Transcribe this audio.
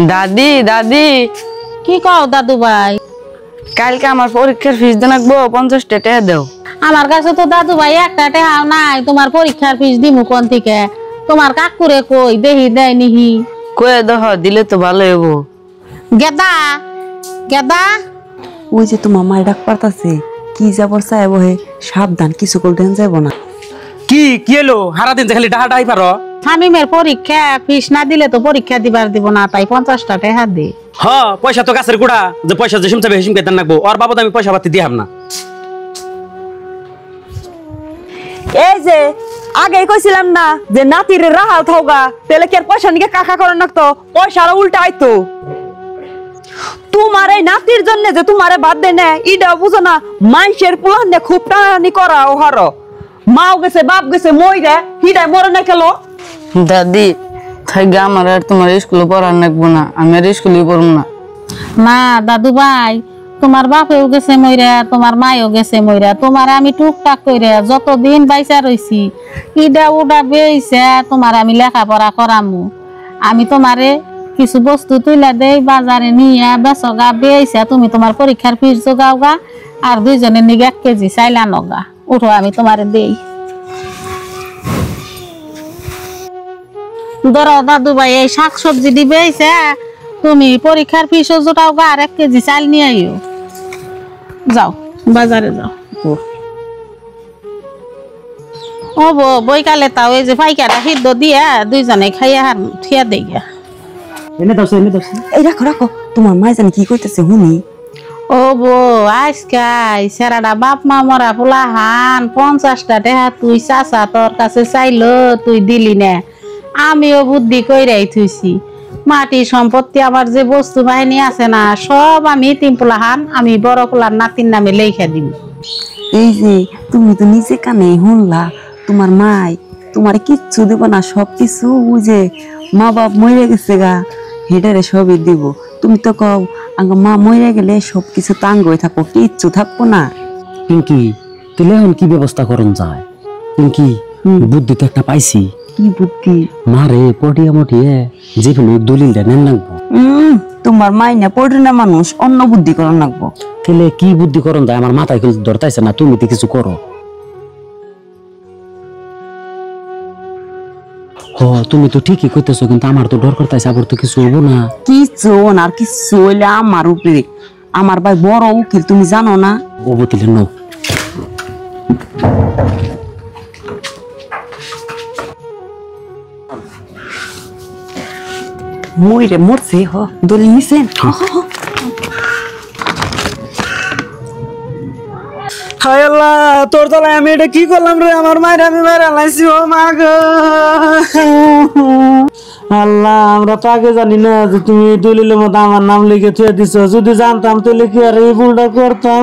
দাদি দাদি কি কও দাদু ভাই? কালকে আমার পরীক্ষার ফিস দেন রাখবো 50 টাকা দাও। আমার কাছে তো দাদু ভাই একটা টাকাও নাই, তোমার পরীক্ষার ফিস দিমু কোন থেকে? তোমার কাকুরে কই দেহি দেয় নিহি। কয়ে দেহ দিলে তো ভালো হবো। গেদা গেদা ওই যে তোমার মায় ডাক পারতাছে, কি যাবর চাইব হে, সাবধান কিছু করতেন যাইব না। কি কি এলো হারা দিন খালি ডাহা ডাই পারো। শামিমের পরীক্ষা ফিস না দিলে তো পরীক্ষা দিবার দিব না, তাই 50টা টাকা দে। হ পয়সা তো গাছের গুড়া, যে পয়সা যে শুনতে হিসিম কেতেন রাখবো ওর বাবদ আমি পয়সা পাতি দিয়াম না। এই যে আগেই কইছিলাম না যে নাতির রাহাল থাওগা, তাহলে কি আর পয়সা নিকে কাকা করেন নাকতো, পয়সা আরো উল্টা আইতো। তোমার এই নাতির জন্য যে তোমারে বাদ দেয় না ইডা বুঝো না, মাইশের পুলান দিয়ে খুব টানাটানি করা ওহার, মাও গেছে বাপ গেছে মইরা হিডাই মরে না খেলো। দাদি থাকি আমার আর তোমার স্কুলে পড়ার লাগবো না, আমি আর স্কুলে পড়ব না। না দাদু ভাই, তোমার বাপেও গেছে মইরা, তোমার মায়ও গেছে মইরা, তোমার আমি টুকটাক কইরা যতদিন বাইচা রইছি ইডা উডা বেইছে তোমার আমি লেখাপড়া করামু। আমি তোমারে কিছু বস্তু তুইলা দেই, বাজারে নিয়ে বেচগা বেইছে, তুমি তোমার পরীক্ষার ফিস জোগাওগা, আর দুইজনের নিগে 1 কেজি চাইলা নগা। উঠো আমি তোমারে দেই। ধরো দাদু ভাই, এই শাকসবজি দিবেইছে, তুমি পরীক্ষার ফিসও জোটাওগা, আর 1 কেজি চাল নিয়ে আইও। যাও বাজারে যাও। ও বইকালে তাও এই যে পাইকাটা সিদ্ধ দিয়া দুইজনে খাইয়া হার থিয়া দেই গা। এনে দাও এনে দাও। এই রাখো রাখো, তোমার মাই জানি কি কইতেছে শুনি। ও আজকাই সেরাটা বাপ মা মরা পোলা হান 50টা টাকা তুই চাচা তোর কাছে চাইলো, তুই দিলি না। আমিও বুদ্ধি কইরাই থুইছি, মাটি সম্পত্তি আমার যে বস্তু বাহিনী আছে না, সব আমি 3 পোলা হান আমি বড় পোলার নাতির নামে লেখা দিব। এই যে তুমি তো নিজে কানে শুনলা, তোমার মাই তোমার কিচ্ছু দিব না, সব কিছু ওই যে মা বাপ মরে গেছে গা হেডারে সবই দিব। তুমি তো কও আঙ্গ মা মরে গেলে সব কিছু তাঙ্গ হয়ে থাকো, কিচ্ছু থাকবো না। পিঙ্কি তাহলে এখন কি ব্যবস্থা করন যায়? পিঙ্কি বুদ্ধি তো একটা পাইছি। কি বুদ্ধি? মারে পটিয়া মটিয়ে যে কোনো দলিলটা নেন লাগবো। তোমার মাই না পড়ে না মানুষ, অন্য বুদ্ধি করন লাগবো। তাহলে কি বুদ্ধি করন যায়? আমার মাথায় কিছু ধরতাইছে না, তুমি তো কিছু করো। হ তুমি তো ঠিকই কইতেছো, কিন্তু আমার তো ডর করতেছে আবার তো কিছু হবো না। কিছু আর কিছু হইলে আমার উপরে, আমার ভাই বড় উকিল, তুমি জানো না? ও বতিলে নো মইরে মরছে, হ দলিল নিছেন। হায় আল্লাহ, তোর তলায় আমি এটা কি করলাম রে? আমার মায়ের আমি মায়ের আলাইছি। ও মা গো আল্লাহ, আমরা তো আগে জানি না যে তুমি দলিলের মতো আমার নাম লিখে থুয়ে দিছো। যদি জানতাম তাহলে কি আর এই ভুলটা করতাম?